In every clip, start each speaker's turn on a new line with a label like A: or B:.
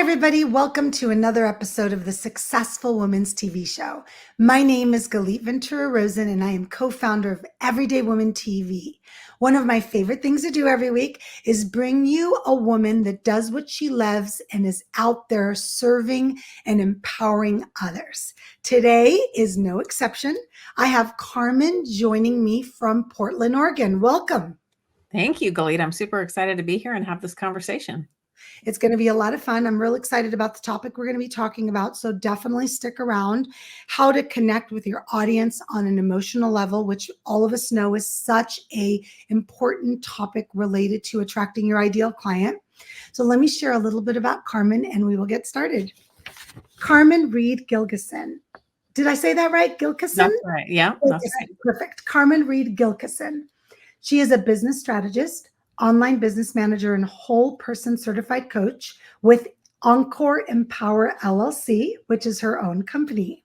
A: everybody. Welcome to another episode of the Successful Women's TV show. My name is Galit Ventura Rosen, and I am co-founder of Everyday Woman TV. One of my favorite things to do every week is bring you a woman that does what she loves and is out there serving and empowering others. Today is no exception. I have Carmen joining me from Portland, Oregon. Welcome.
B: Thank you, Galit. I'm super excited to be here and have this conversation.
A: It's going to be a lot of fun. I'm real excited about the topic we're going to be talking about. So definitely stick around. How to connect with your audience on an emotional level, which all of us know is such an important topic related to attracting your ideal client. So let me share a little bit about Carmen and we will get started. Carmen Reed-Gilkison. Did I say that right? Gilkison?
B: That's right. Yeah, that's right.
A: Perfect. Carmen Reed-Gilkison. She is a business strategist, online business manager, and whole person certified coach with Encore Empire LLC, which is her own company.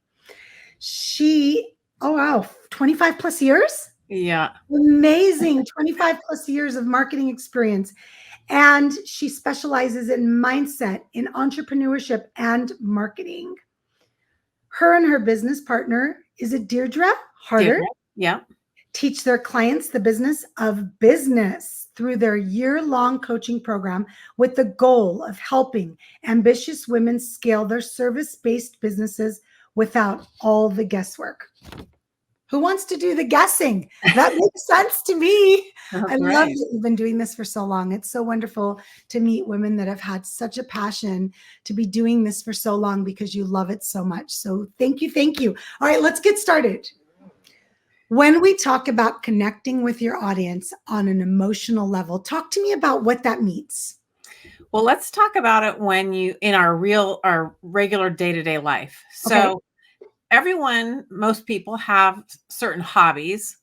A: She, 25 plus years?
B: Yeah.
A: Amazing. 25 plus years of marketing experience. And she specializes in mindset, in entrepreneurship, and marketing. Her and her business partner, is it Deirdre Harter?
B: Deirdre, yeah.
A: Teach their clients the business of business through their year-long coaching program with the goal of helping ambitious women scale their service-based businesses without all the guesswork. Who wants to do the guessing? That makes sense to me. I love that you've been doing this for so long. It's so wonderful to meet women that have had such a passion to be doing this for so long because you love it so much. So thank you. Thank you. All right, let's get started. When we talk about connecting with your audience on an emotional level, talk to me about what that means.
B: Well, let's talk about it when in our regular day-to-day life. So most people have certain hobbies.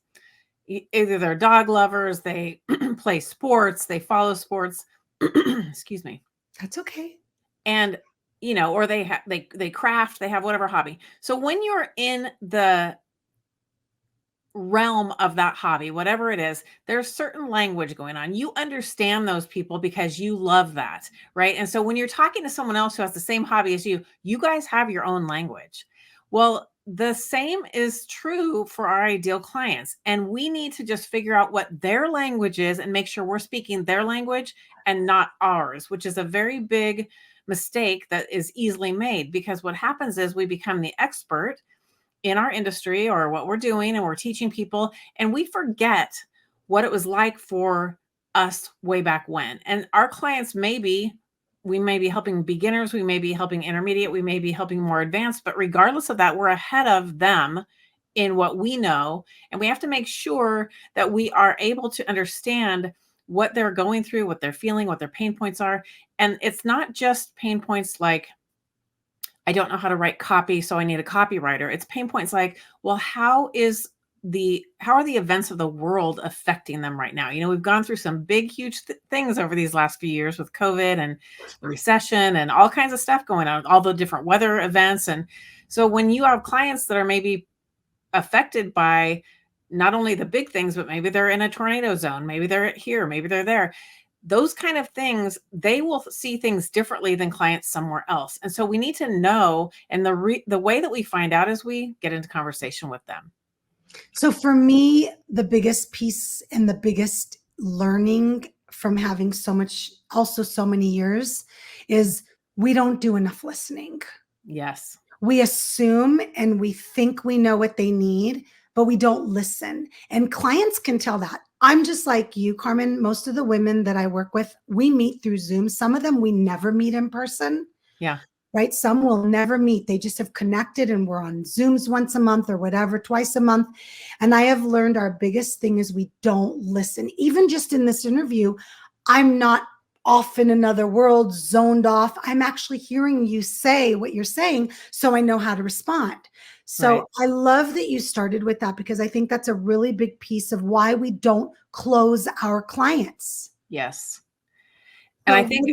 B: Either they're dog lovers, they play sports, they follow sports. Excuse me.
A: That's okay.
B: And or they craft, they have whatever hobby. So when you're in the realm of that hobby, whatever it is, there's certain language going on. You understand those people because you love that, right? And so when you're talking to someone else who has the same hobby as you guys have your own language. Well, the same is true for our ideal clients. And we need to just figure out what their language is and make sure we're speaking their language and not ours, which is a very big mistake that is easily made, because what happens is we become the expert in our industry or what we're doing, and we're teaching people, and we forget what it was like for us way back when. And our clients we may be helping beginners, we may be helping intermediate, we may be helping more advanced, but regardless of that, we're ahead of them in what we know. And we have to make sure that we are able to understand what they're going through, what they're feeling, what their pain points are. And it's not just pain points like, I don't know how to write copy, so I need a copywriter. It's pain points like, well, how are the events of the world affecting them right now? We've gone through some big, huge things over these last few years with COVID and the recession and all kinds of stuff going on, all the different weather events. And so when you have clients that are maybe affected by not only the big things, but maybe they're in a tornado zone, maybe they're here, maybe they're there. Those kind of things, they will see things differently than clients somewhere else. And so we need to know, and the way that we find out is we get into conversation with them.
A: So for me, the biggest piece and the biggest learning from having so many years is we don't do enough listening.
B: Yes.
A: We assume and we think we know what they need, but we don't listen. And clients can tell that. I'm just like you, Carmen. Most of the women that I work with, we meet through Zoom. Some of them we never meet in person.
B: Yeah.
A: Right? Some will never meet. They just have connected and we're on Zooms once a month or whatever, twice a month. And I have learned our biggest thing is we don't listen. Even just in this interview, I'm not off in another world, zoned off. I'm actually hearing you say what you're saying, so I know how to respond. So right. I love that you started with that, because I think that's a really big piece of why we don't close our clients.
B: Yes. And so I think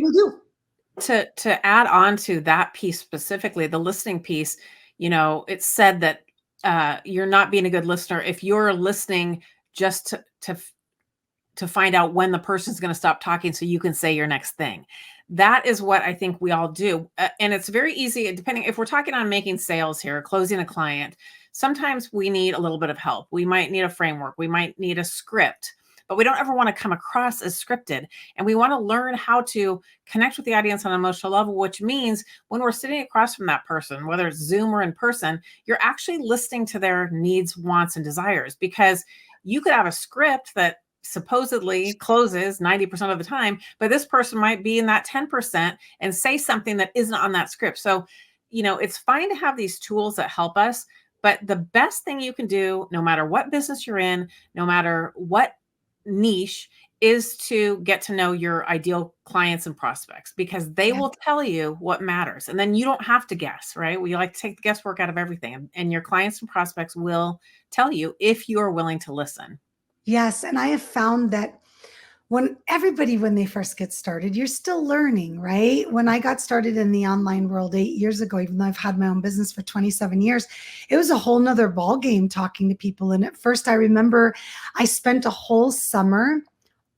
B: to add on to that piece specifically, the listening piece, it's said that you're not being a good listener if you're listening just to find out when the person's going to stop talking so you can say your next thing. that is what I think we all do. And it's very easy, depending if we're talking on making sales here, closing a client, sometimes we need a little bit of help. We might need a framework. We might need a script, but we don't ever want to come across as scripted. And we want to learn how to connect with the audience on an emotional level, which means when we're sitting across from that person, whether it's Zoom or in person, you're actually listening to their needs, wants, and desires, because you could have a script that supposedly closes 90% of the time, but this person might be in that 10% and say something that isn't on that script. So, it's fine to have these tools that help us, but the best thing you can do, no matter what business you're in, no matter what niche, is to get to know your ideal clients and prospects, because they will tell you what matters. And then you don't have to guess, right? We like to take the guesswork out of everything, and your clients and prospects will tell you if you are willing to listen.
A: Yes. And I have found that when they first get started, you're still learning, right? When I got started in the online world 8 years ago, even though I've had my own business for 27 years, it was a whole nother ball game talking to people. And at first I remember I spent a whole summer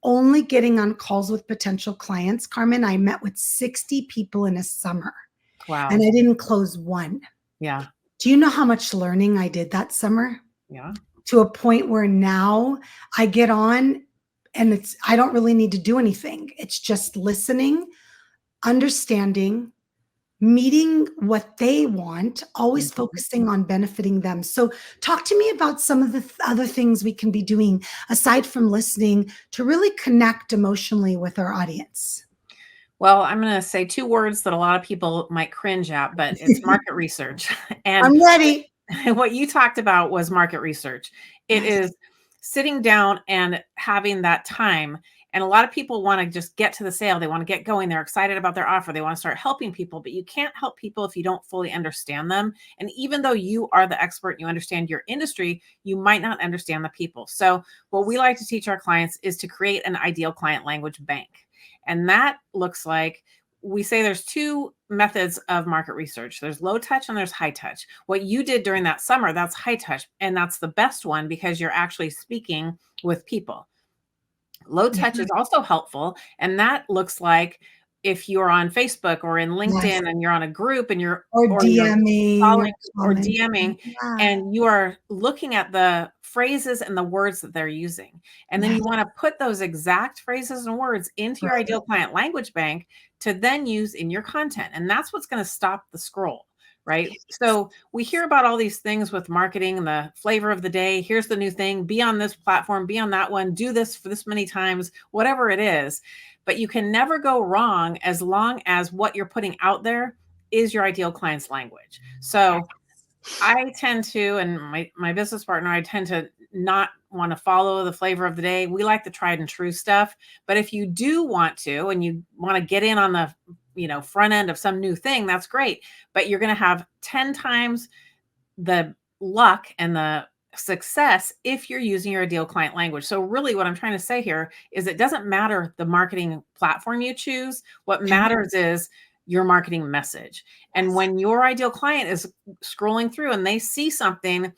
A: only getting on calls with potential clients. Carmen, I met with 60 people in a summer.
B: Wow.
A: And I didn't close one.
B: Yeah.
A: Do you know how much learning I did that summer?
B: Yeah.
A: To a point where now I get on and I don't really need to do anything. It's just listening, understanding, meeting what they want, always focusing on benefiting them. So talk to me about some of the other things we can be doing aside from listening to really connect emotionally with our audience.
B: Well, I'm going to say 2 words that a lot of people might cringe at, but it's market research. And
A: I'm ready.
B: what you talked about was market research. It is sitting down and having that time. And a lot of people want to just get to the sale. They want to get going. They're excited about their offer. They want to start helping people, but you can't help people if you don't fully understand them. And even though you are the expert, you understand your industry, you might not understand the people. So what we like to teach our clients is to create an ideal client language bank. And that looks like, we say there's 2 methods of market research. There's low touch and there's high touch. What you did during that summer, that's high touch. And that's the best one because you're actually speaking with people. Low touch is also helpful. And that looks like if you're on Facebook or in LinkedIn and you're on a group and you're
A: DMing
B: following or
A: commenting.
B: DMing, and you are looking at the phrases and the words that they're using. And then you want to put those exact phrases and words into your ideal client language bank to then use in your content. And that's what's going to stop the scroll. Right. So we hear about all these things with marketing and the flavor of the day. Here's the new thing. Be on this platform, be on that one, do this for this many times, whatever it is. But you can never go wrong as long as what you're putting out there is your ideal client's language. So I tend to, and my business partner, I tend to not want to follow the flavor of the day. We like the tried and true stuff. But if you do want to, and you want to get in on the front end of some new thing, that's great. But you're going to have 10 times the luck and the success if you're using your ideal client language. So really what I'm trying to say here is it doesn't matter the marketing platform you choose. What matters is your marketing message. And when your ideal client is scrolling through and they see something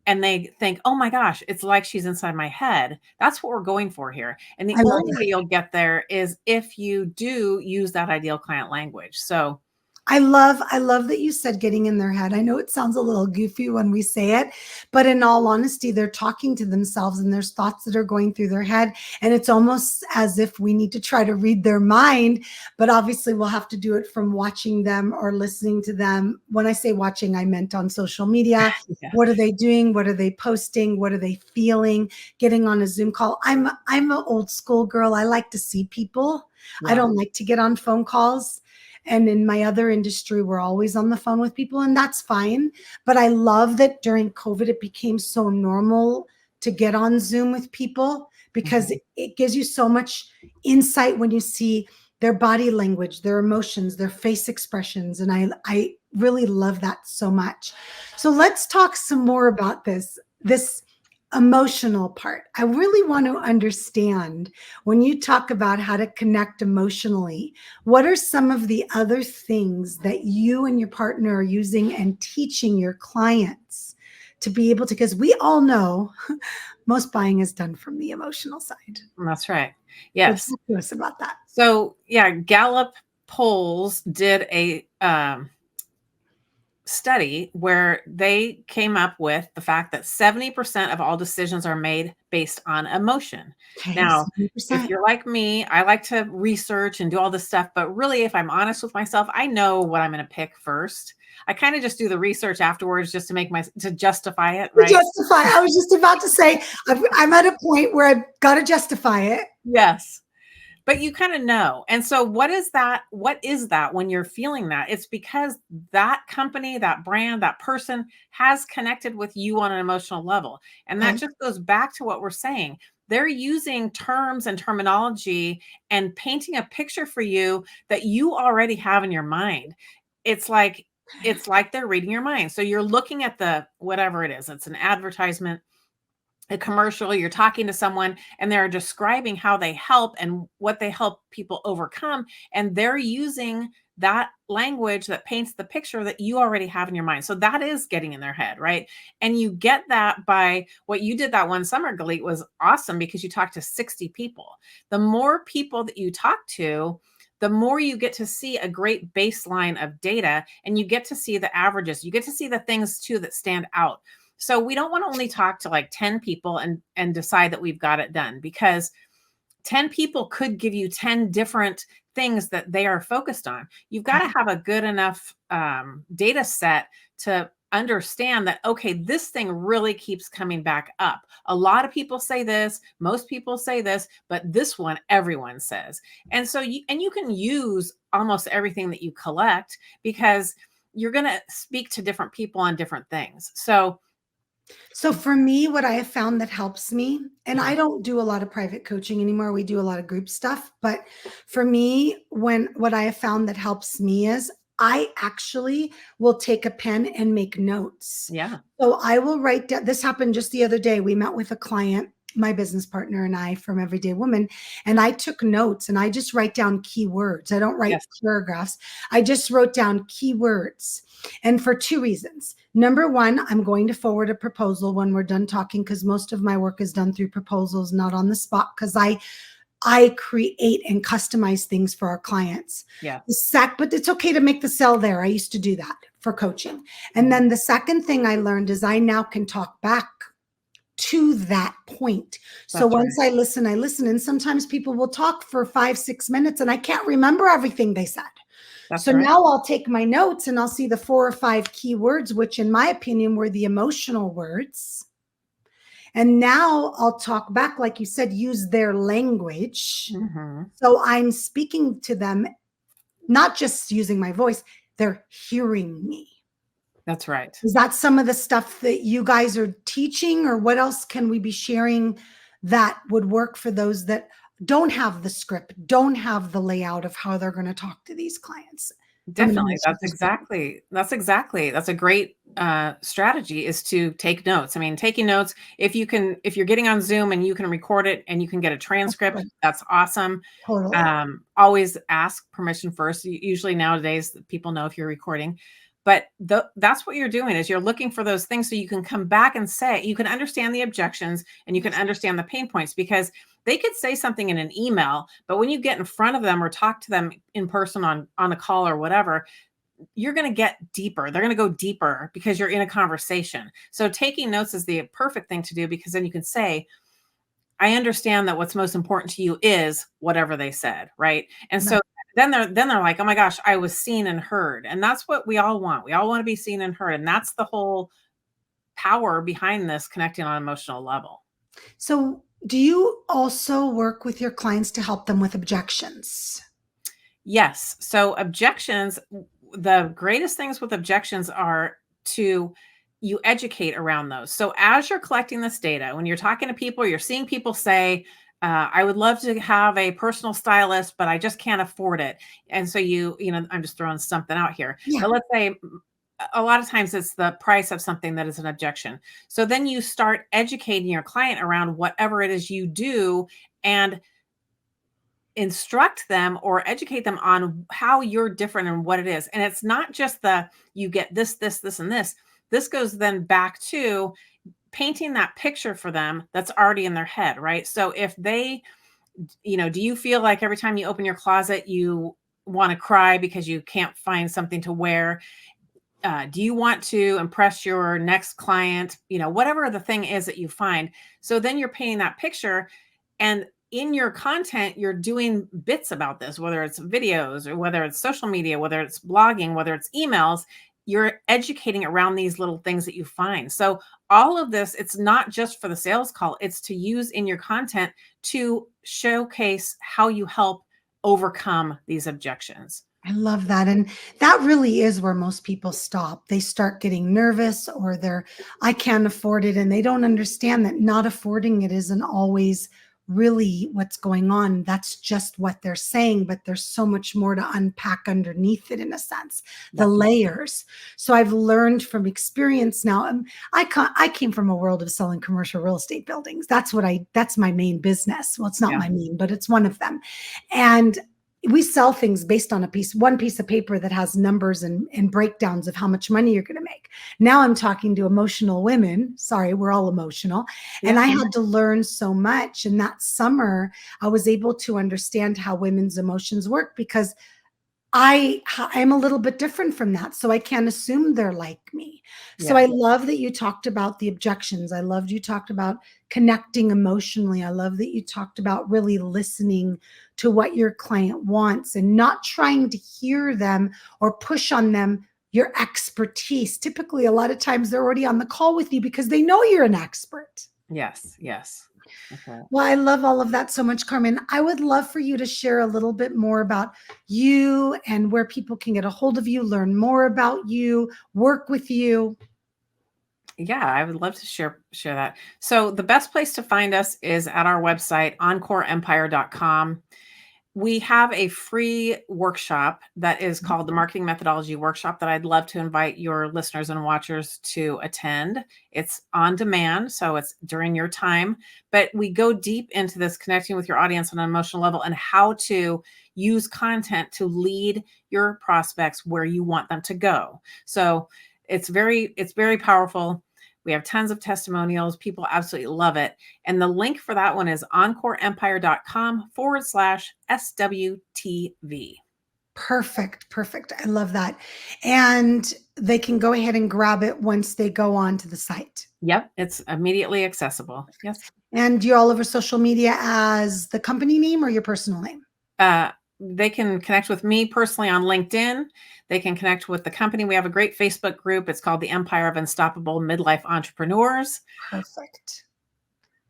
B: and they think, oh my gosh, it's like she's inside my head. That's what we're going for here. And the only way you'll get there is if you do use that ideal client language. So
A: I love that you said getting in their head. I know it sounds a little goofy when we say it, but in all honesty, they're talking to themselves and there's thoughts that are going through their head. And it's almost as if we need to try to read their mind, but obviously we'll have to do it from watching them or listening to them. When I say watching, I meant on social media. What are they doing? What are they posting? What are they feeling? Getting on a Zoom call. I'm an old school girl. I like to see people. I don't like to get on phone calls. And in my other industry, we're always on the phone with people, and that's fine. But I love that during COVID, it became so normal to get on Zoom with people because it gives you so much insight when you see their body language, their emotions, their face expressions. And I really love that so much. So let's talk some more about this emotional part. I really want to understand when you talk about how to connect emotionally, what are some of the other things that you and your partner are using and teaching your clients to be able to, because we all know most buying is done from the emotional side.
B: That's right. Yes.
A: Talk to us about that.
B: So yeah, Gallup polls did a study where they came up with the fact that 70% of all decisions are made based on emotion.
A: Okay,
B: Now, if
A: 70%.
B: you're like me, I like to research and do all this stuff, but really, if I'm honest with myself, I know what I'm going to pick first. I kind of just do the research afterwards just to to justify it, right?
A: Justify. I was just about to say, I'm at a point where I've got to justify it.
B: Yes. But you kind of know. And so what is that? What is that when you're feeling that? It's because that company, that brand, that person has connected with you on an emotional level. And that
A: Okay.
B: just goes back to what we're saying. They're using terms and terminology and painting a picture for you that you already have in your mind. It's like they're reading your mind. So you're looking at the whatever it is. It's an advertisement, a commercial, you're talking to someone and they're describing how they help and what they help people overcome. And they're using that language that paints the picture that you already have in your mind. So that is getting in their head, right? And you get that by what you did that one summer, Galit, was awesome because you talked to 60 people. The more people that you talk to, the more you get to see a great baseline of data and you get to see the averages. You get to see the things too that stand out. So we don't want to only talk to like 10 people and decide that we've got it done, because 10 people could give you 10 different things that they are focused on. You've got to have a good enough data set to understand that, okay, this thing really keeps coming back up. A lot of people say this, most people say this, but this one, everyone says. And so you can use almost everything that you collect because you're going to speak to different people on different things.
A: So for me, what I have found that helps me, and I don't do a lot of private coaching anymore. We do a lot of group stuff. But for me, what I have found that helps me is I actually will take a pen and make notes.
B: Yeah.
A: So I will write down, this happened just the other day. We met with a client, my business partner and I, from Everyday Woman, and I took notes and I just write down keywords. I don't write
B: Yes.
A: paragraphs. I just wrote down keywords. And for two reasons. Number one, I'm going to forward a proposal when we're done talking, because most of my work is done through proposals, not on the spot, because I create and customize things for our clients.
B: Yeah.
A: But it's okay to make the sell there. I used to do that for coaching. And then the second thing I learned is I now can talk back to that point. So
B: That's
A: once
B: right.
A: I listen, and sometimes people will talk for 5-6 minutes and I can't remember everything they said.
B: That's
A: So
B: right.
A: now I'll take my notes and I'll see the 4 or 5 key words, which in my opinion were the emotional words. And now I'll talk back, like you said, use their language.
B: Mm-hmm.
A: So I'm speaking to them, not just using my voice, they're hearing me.
B: That's right.
A: Is that some of the stuff that you guys are teaching, or what else can we be sharing that would work for those that don't have the script, don't have the layout of how they're going to talk to these clients?
B: Definitely. That's a great strategy, is to take notes. I mean, taking notes, if you're getting on Zoom and you can record it and you can get a transcript, that's awesome.
A: Totally.
B: Always ask permission first. Usually nowadays people know if you're recording, but that's what you're doing, is you're looking for those things so you can come back and say, you can understand the objections and you can understand the pain points, because they could say something in an email, but when you get in front of them or talk to them in person on a call or whatever, you're going to get deeper. They're going to go deeper because you're in a conversation. So taking notes is the perfect thing to do, because then you can say, I understand that what's most important to you is whatever they said, right? And so then they're like, oh my gosh, I was seen and heard. And that's what we all want. We all want to be seen and heard. And that's the whole power behind this, connecting on an emotional level.
A: So do you also work with your clients to help them with objections?
B: Yes. So objections, the greatest things with objections are to you educate around those. So as you're collecting this data, when you're talking to people, you're seeing people say, I would love to have a personal stylist, but I just can't afford it. And so I'm just throwing something out here.
A: Yeah.
B: But let's say a lot of times it's the price of something that is an objection. So then you start educating your client around whatever it is you do, and instruct them or educate them on how you're different and what it is. And it's not just you get this, and this. This goes then back to painting that picture for them that's already in their head, right? So if they, do you feel like every time you open your closet, you want to cry because you can't find something to wear? Do you want to impress your next client? Whatever the thing is that you find. So then you're painting that picture, and in your content, you're doing bits about this, whether it's videos or whether it's social media, whether it's blogging, whether it's emails. You're educating around these little things that you find. So all of this, it's not just for the sales call, it's to use in your content to showcase how you help overcome these objections.
A: I love that. And that really is where most people stop. They start getting nervous, or I can't afford it. And they don't understand that not affording it isn't always really what's going on. That's just what they're saying, but there's so much more to unpack underneath it, in a sense, the layers. So I've learned from experience now. I came from a world of selling commercial real estate buildings. That's my main business. Well, it's not my main, but it's one of them. And we sell things based on one piece of paper that has numbers and breakdowns of how much money you're going to make. Now I'm talking to emotional women. Sorry, we're all emotional. And I had to learn so much. And that summer, I was able to understand how women's emotions work, because I'm a little bit different from that. So I can't assume they're like me. So I love that you talked about the objections. I loved you talked about connecting emotionally. I love that you talked about really listening to what your client wants and not trying to hear them or push on them your expertise. Typically, a lot of times they're already on the call with you because they know you're an expert.
B: Yes. Yes. Okay.
A: Well, I love all of that so much, Carmen. I would love for you to share a little bit more about you and where people can get a hold of you, learn more about you, work with you.
B: Yeah, I would love to share that. So the best place to find us is at our website, encoreempire.com. We have a free workshop that is called the Marketing Methodology Workshop that I'd love to invite your listeners and watchers to attend. It's on demand, so it's during your time, but we go deep into this, connecting with your audience on an emotional level and how to use content to lead your prospects where you want them to go. So it's very powerful. We have tons of testimonials. People absolutely love it. And the link for that one is encoreempire.com/SWTV.
A: Perfect. I love that. And they can go ahead and grab it once they go on to the site.
B: Yep. It's immediately accessible. Yes.
A: And you're all over social media as the company name or your personal name?
B: They can connect with me personally on LinkedIn. They can connect with the company. We have a great Facebook group. It's called the Empire of Unstoppable Midlife Entrepreneurs.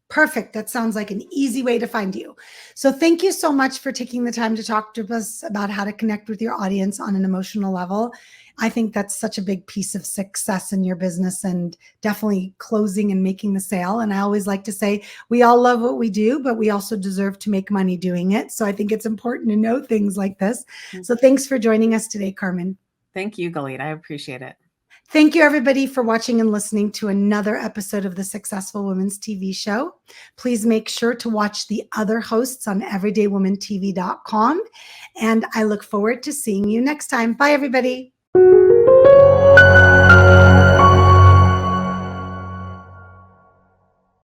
A: Perfect. That sounds like an easy way to find you. So thank you so much for taking the time to talk to us about how to connect with your audience on an emotional level. I think that's such a big piece of success in your business, and definitely closing and making the sale. And I always like to say, we all love what we do, but we also deserve to make money doing it. So I think it's important to know things like this. So thanks for joining us today, Carmen.
B: Thank you, Galit. I appreciate it.
A: Thank you, everybody, for watching and listening to another episode of the Successful Women's TV show. Please make sure to watch the other hosts on everydaywomentv.com. And I look forward to seeing you next time. Bye, everybody.